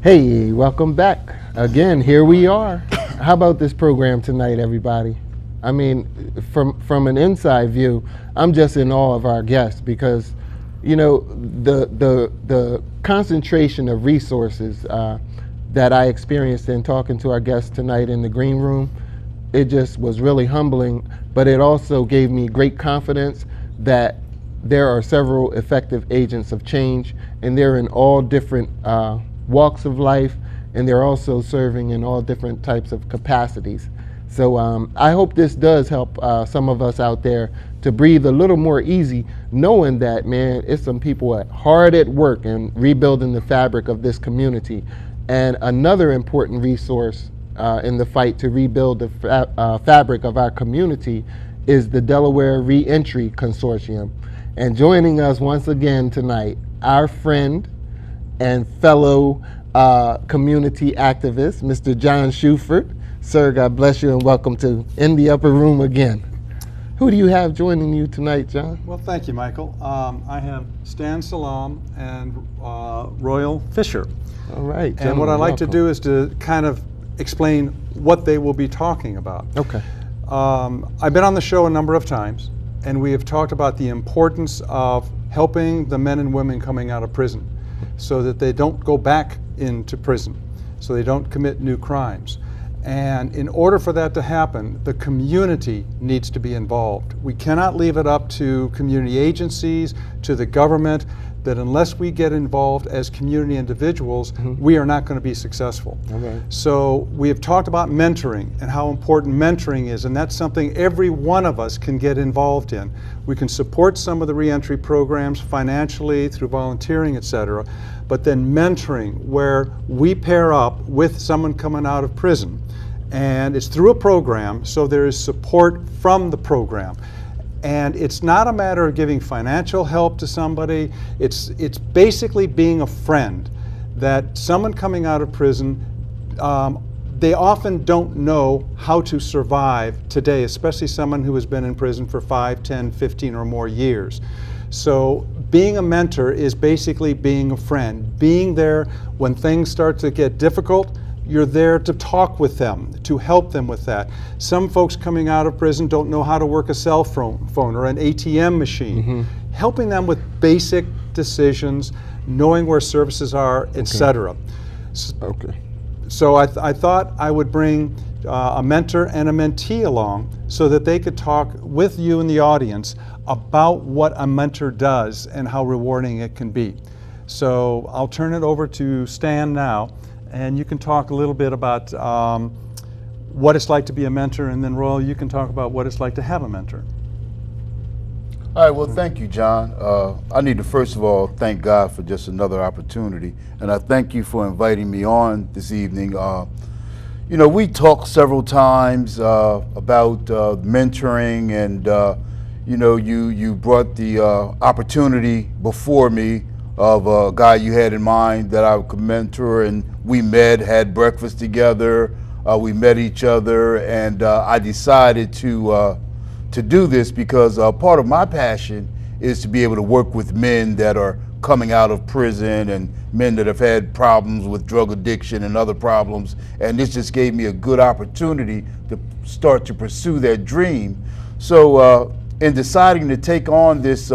Hey, welcome back. Again, here we are. How about this program tonight, everybody? I mean, from an inside view, I'm just in awe of our guests because, you know, the concentration of resources that I experienced in talking to our guests tonight in the green room, it just was really humbling, but it also gave me great confidence that there are several effective agents of change, and they're in all different walks of life, and they're also serving in all different types of capacities. So I hope this does help some of us out there to breathe a little more easy, knowing that, man, it's some people hard at work and rebuilding the fabric of this community. And another important resource in the fight to rebuild the fabric of our community is the Delaware Reentry Consortium. And joining us once again tonight, our friend and fellow community activist, Mr. John Shuford. Sir, God bless you and welcome to In the Upper Room again. Who do you have joining you tonight, John? Well, thank you, Michael. I have Stan Salaam and Royal Fisher. All right. And what I'd like to do is to kind of explain what they will be talking about. Okay. I've been on the show a number of times, and we have talked about the importance of helping the men and women coming out of prison so that they don't go back into prison, so they don't commit new crimes. And in order for that to happen, the community needs to be involved. We cannot leave it up to community agencies, to the government, that unless we get involved as community individuals, we are not going to be successful. Okay. So we have talked about mentoring and how important mentoring is, and that's something every one of us can get involved in. We can support some of the reentry programs financially, through volunteering, etc., but then mentoring, where we pair up with someone coming out of prison, and it's through a program, so there is support from the program. And it's not a matter of giving financial help to somebody, it's basically being a friend. That someone coming out of prison, they often don't know how to survive today, especially someone who has been in prison for 5, 10, 15 or more years. So being a mentor is basically being a friend, being there when things start to get difficult. You're there to talk with them, to help them with that. Some folks coming out of prison don't know how to work a cell phone or an ATM machine. Helping them with basic decisions, knowing where services are, etc. Okay. So I thought I would bring a mentor and a mentee along so that they could talk with you in the audience about what a mentor does and how rewarding it can be. So I'll turn it over to Stan now, and you can talk a little bit about what it's like to be a mentor, and then Royal, you can talk about what it's like to have a mentor. All right, well, thank you, John. I need to first of all thank God for just another opportunity, and I thank you for inviting me on this evening. You know, we talked several times about mentoring, and you know, you brought the opportunity before me of a guy you had in mind that I could mentor, and we met, had breakfast together, we met each other, and I decided to do this because part of my passion is to be able to work with men that are coming out of prison and men that have had problems with drug addiction and other problems, and this just gave me a good opportunity to start to pursue that dream. So in deciding to take on this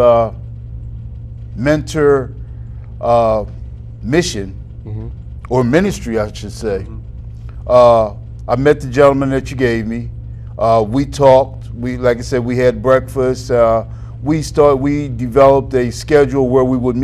mentor mission, or ministry, I should say, I met the gentleman that you gave me. We talked. Like I said, we had breakfast. We developed a schedule where we would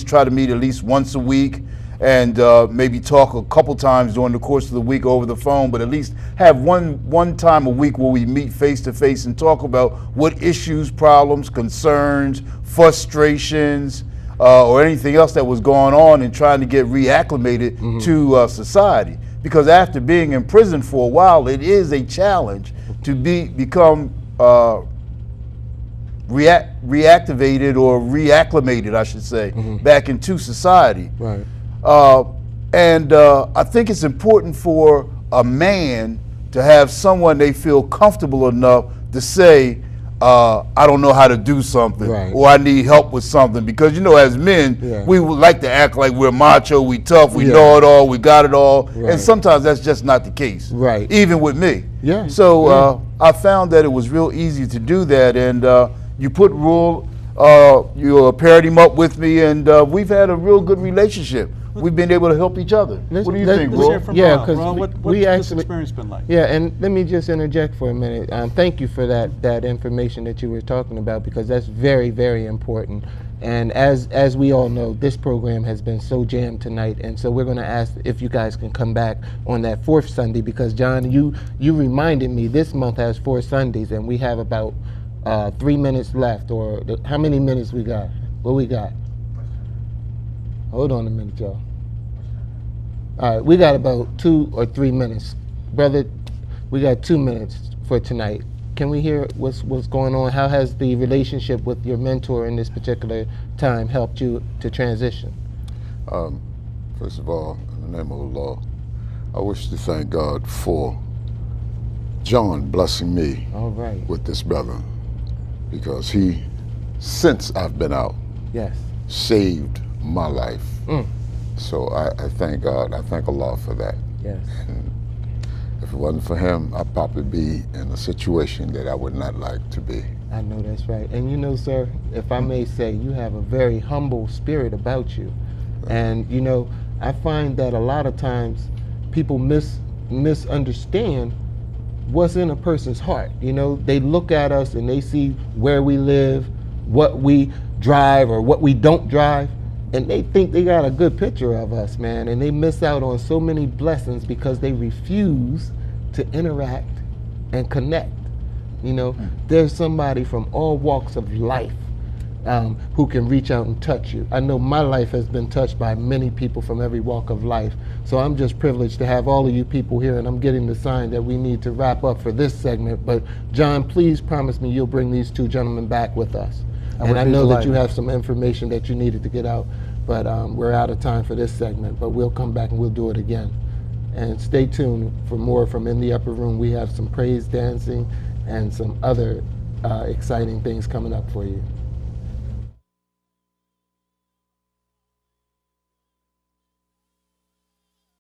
try to meet at least once a week, and maybe talk a couple times during the course of the week over the phone, but at least have one time a week where we meet face to face and talk about what issues, problems, concerns, frustrations, or anything else that was going on, and trying to get reacclimated to society. Because after being in prison for a while, it is a challenge to become reactivated or reacclimated, I should say, back into society. Right. And I think it's important for a man to have someone they feel comfortable enough to say, I don't know how to do something, Right. or I need help with something. Because, you know, as men, Yeah. we would like to act like we're macho, we tough, we Yeah. know it all, we got it all. Right. And sometimes that's just not the case. Right. Even with me. Yeah. So I found that it was real easy to do that. And you put Rule, you paired him up with me, and we've had a real good relationship. We've been able to help each other. Let's- What do you let's- think, Let's Rule? hear from Yeah, Ron. 'cause Ron, we what's actually- this experience been like? Yeah, and let me just interject for a minute. Thank you for that information that you were talking about, because that's very, very important. And as we all know, this program has been so jammed tonight, and so we're going to ask if you guys can come back on that fourth Sunday, because John, you reminded me this month has 4 Sundays, and we have about 3 minutes left. Or how many minutes we got? What we got? Hold on a minute, y'all. All right, we got about 2 or 3 minutes. Brother, we got 2 minutes for tonight. Can we hear what's going on? How has the relationship with your mentor in this particular time helped you to transition? First of all, in the name of the Lord, I wish to thank God for John blessing me All right. with this brother, because he, since I've been out, Yes. saved my life. Mm. So I thank God. I thank Allah for that. Yes. If it wasn't for him, I'd probably be in a situation that I would not like to be. I know that's right. And you know, sir, if I may say, you have a very humble spirit about you. And you know, I find that a lot of times people misunderstand what's in a person's heart. You know, they look at us and they see where we live, what we drive or what we don't drive, and they think they got a good picture of us, man, and they miss out on so many blessings because they refuse to interact and connect. You know, there's somebody from all walks of life who can reach out and touch you. I know my life has been touched by many people from every walk of life. So I'm just privileged to have all of you people here, and I'm getting the sign that we need to wrap up for this segment. But John, please promise me you'll bring these 2 gentlemen back with us. And I know that you have some information that you needed to get out, but we're out of time for this segment, but we'll come back and we'll do it again. And stay tuned for more from In the Upper Room. We have some praise dancing and some other exciting things coming up for you.